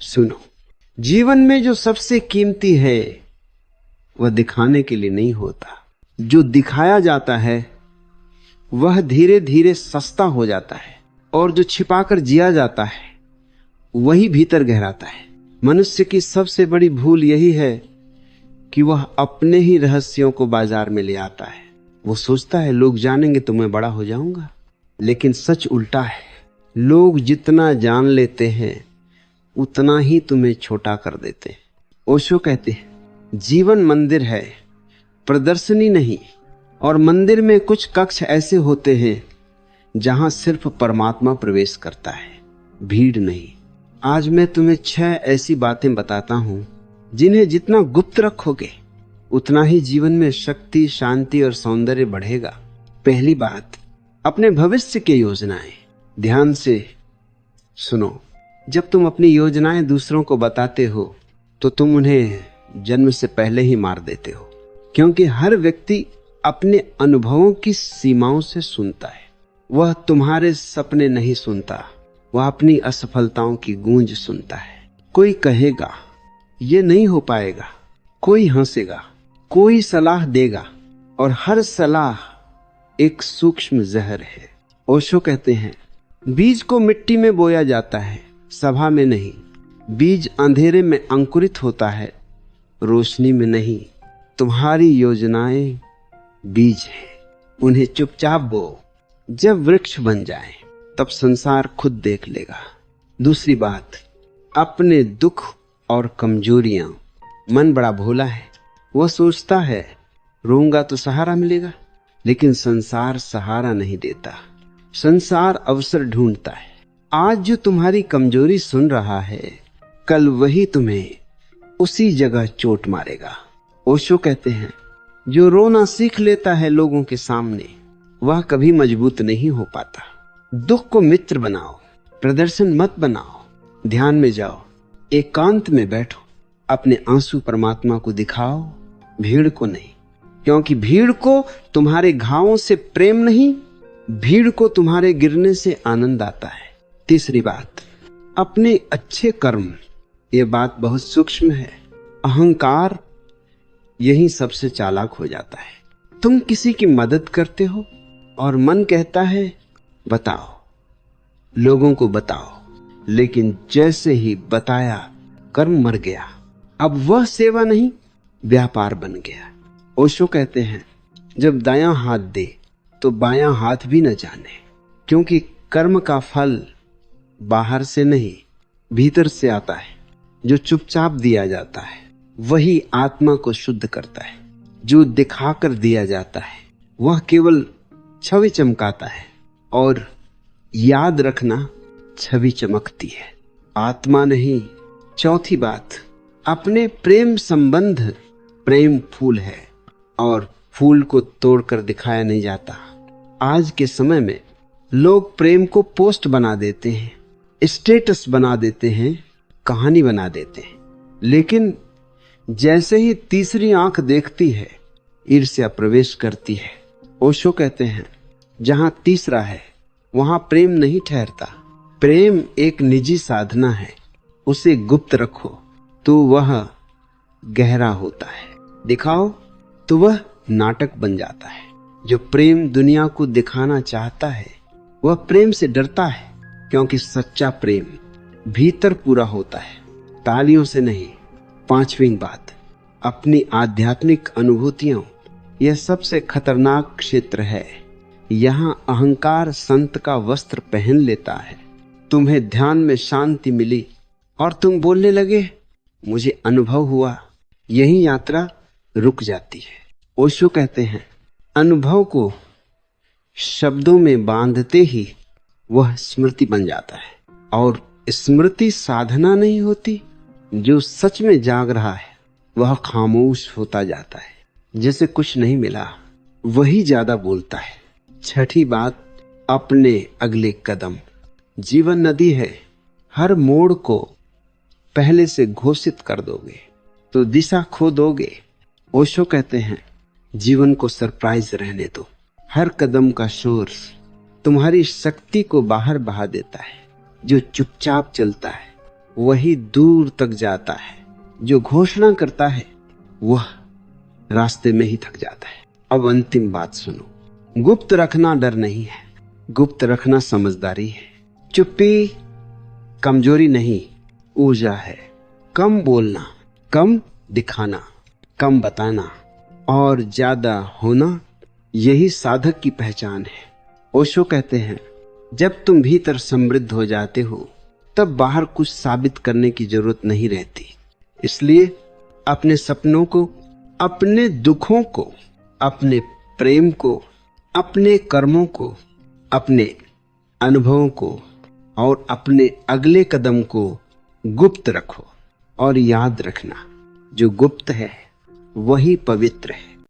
सुनो, जीवन में जो सबसे कीमती है वह दिखाने के लिए नहीं होता। जो दिखाया जाता है वह धीरे धीरे सस्ता हो जाता है, और जो छिपाकर जिया जाता है वही भीतर गहराता है। मनुष्य की सबसे बड़ी भूल यही है कि वह अपने ही रहस्यों को बाजार में ले आता है। वो सोचता है लोग जानेंगे तो मैं बड़ा हो जाऊंगा, लेकिन सच उल्टा है। लोग जितना जान लेते हैं उतना ही तुम्हें छोटा कर देते हैं। ओशो कहते हैं जीवन मंदिर है, प्रदर्शनी नहीं। और मंदिर में कुछ कक्ष ऐसे होते हैं जहां सिर्फ परमात्मा प्रवेश करता है, भीड़ नहीं। आज मैं तुम्हें 6 ऐसी बातें बताता हूं जिन्हें जितना गुप्त रखोगे उतना ही जीवन में शक्ति, शांति और सौंदर्य बढ़ेगा। पहली बात, अपने भविष्य की योजनाएं। ध्यान से सुनो, जब तुम अपनी योजनाएं दूसरों को बताते हो तो तुम उन्हें जन्म से पहले ही मार देते हो, क्योंकि हर व्यक्ति अपने अनुभवों की सीमाओं से सुनता है। वह तुम्हारे सपने नहीं सुनता, वह अपनी असफलताओं की गूंज सुनता है। कोई कहेगा ये नहीं हो पाएगा, कोई हंसेगा, कोई सलाह देगा, और हर सलाह एक सूक्ष्म जहर है। ओशो कहते हैं बीज को मिट्टी में बोया जाता है, सभा में नहीं। बीज अंधेरे में अंकुरित होता है, रोशनी में नहीं। तुम्हारी योजनाएं बीज हैं, उन्हें चुपचाप बो। जब वृक्ष बन जाए तब संसार खुद देख लेगा। दूसरी बात, अपने दुख और कमजोरियां। मन बड़ा भोला है, वह सोचता है रोऊंगा तो सहारा मिलेगा, लेकिन संसार सहारा नहीं देता। संसार अवसर ढूंढता है। आज जो तुम्हारी कमजोरी सुन रहा है, कल वही तुम्हें उसी जगह चोट मारेगा। ओशो कहते हैं जो रोना सीख लेता है लोगों के सामने, वह कभी मजबूत नहीं हो पाता। दुख को मित्र बनाओ, प्रदर्शन मत बनाओ। ध्यान में जाओ, एकांत में बैठो, अपने आंसू परमात्मा को दिखाओ, भीड़ को नहीं। क्योंकि भीड़ को तुम्हारे घावों से प्रेम नहीं, भीड़ को तुम्हारे गिरने से आनंद आता है। तीसरी बात, अपने अच्छे कर्म। यह बात बहुत सूक्ष्म है। अहंकार यही सबसे चालाक हो जाता है। तुम किसी की मदद करते हो और मन कहता है बताओ, लोगों को बताओ, लेकिन जैसे ही बताया कर्म मर गया। अब वह सेवा नहीं, व्यापार बन गया। ओशो कहते हैं जब दायां हाथ दे तो बायां हाथ भी न जाने, क्योंकि कर्म का फल बाहर से नहीं भीतर से आता है। जो चुपचाप दिया जाता है वही आत्मा को शुद्ध करता है। जो दिखाकर दिया जाता है वह केवल छवि चमकाता है, और याद रखना छवि चमकती है, आत्मा नहीं। चौथी बात, अपने प्रेम संबंध। प्रेम फूल है और फूल को तोड़कर दिखाया नहीं जाता। आज के समय में लोग प्रेम को पोस्ट बना देते हैं, स्टेटस बना देते हैं, कहानी बना देते हैं, लेकिन जैसे ही तीसरी आंख देखती है ईर्ष्या प्रवेश करती है। ओशो कहते हैं जहां तीसरा है वहां प्रेम नहीं ठहरता। प्रेम एक निजी साधना है, उसे गुप्त रखो तो वह गहरा होता है, दिखाओ तो वह नाटक बन जाता है। जो प्रेम दुनिया को दिखाना चाहता है वह प्रेम से डरता है, क्योंकि सच्चा प्रेम भीतर पूरा होता है, तालियों से नहीं। पांचवी बात, अपनी आध्यात्मिक अनुभूतियों। यह सबसे खतरनाक क्षेत्र है। यहाँ अहंकार संत का वस्त्र पहन लेता है। तुम्हें ध्यान में शांति मिली और तुम बोलने लगे मुझे अनुभव हुआ, यही यात्रा रुक जाती है। ओशो कहते हैं अनुभव को शब्दों में बांधते ही वह स्मृति बन जाता है, और स्मृति साधना नहीं होती। जो सच में जाग रहा है वह खामोश होता जाता है, जैसे कुछ नहीं मिला, वही ज्यादा बोलता है। छठी बात, अपने अगले कदम। जीवन नदी है, हर मोड़ को पहले से घोषित कर दोगे तो दिशा खो दोगे। ओशो कहते हैं जीवन को सरप्राइज रहने दो। हर कदम का शोर तुम्हारी शक्ति को बाहर बहा देता है। जो चुपचाप चलता है वही दूर तक जाता है। जो घोषणा करता है वह रास्ते में ही थक जाता है। अब अंतिम बात सुनो, गुप्त रखना डर नहीं है, गुप्त रखना समझदारी है। चुप्पी कमजोरी नहीं, ऊर्जा है। कम बोलना, कम दिखाना, कम बताना और ज्यादा होना, यही साधक की पहचान है। ओशो कहते हैं, जब तुम भीतर समृद्ध हो जाते हो तब बाहर कुछ साबित करने की जरूरत नहीं रहती। इसलिए अपने सपनों को, अपने दुखों को, अपने प्रेम को, अपने कर्मों को, अपने अनुभवों को और अपने अगले कदम को गुप्त रखो। और याद रखना, जो गुप्त है वही पवित्र है।